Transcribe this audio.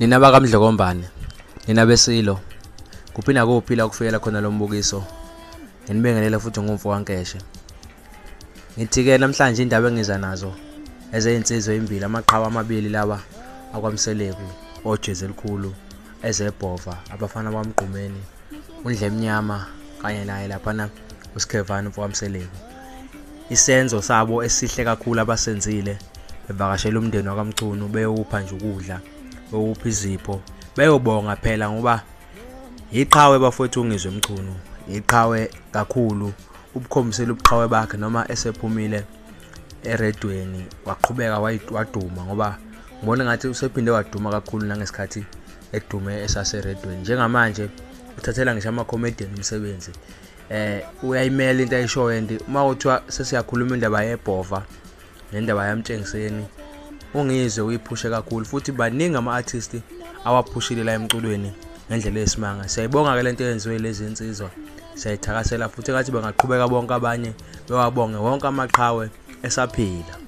Nina bakaMgqumeni, nina besilo, kuphi nakuphila kufikela khona lo mbukiso. Nginibengelela futhi ngumfowakaNkeshe. Ngithi-ke namhlanje indaba engiza nazo ezeyinsizwe ezimbili, amaqhawe amabili lawa akwaMseleku, ojezi elikhulu, ezebhova, abafana bakaMgqumeni, undle emnyama kanye naye laphana uSikhevani mfowakaMseleku. Isenzo sabo esihle kakhulu abasenzile bevakashela umndeni wakaMchunu beyopha nje ukudla, beyopha izipho, beyobonga phela ngoba iqhawe bafowethu kwaNgizwe Mchunu, iqhawe kakhulu ubukhombisela ubuqhawe bakhe noma esephumile eredweni waqhubeka waduma ngoba ngibona ngathi usephinde waduma kakhulu nangesikhathi edume esaseredweni. Njengamanje uthathela ngisho ama-comedian umsebenzi. Uyayimela into ayishoyo and uma uthiwa sesiyakhuluma indaba yebhova nendaba yamtshengiseni, uNgizwe uyiphushe kakhulu futhi baningi ama-artists awaphushile la emculweni ngendlela esimanga. Siyayibonga ke lento eyenziwe lezi insizwa, siyayithakasela futhi ngathi bangaqhubeka bonke abanye bewabonge wonke amaqhawe esaphila.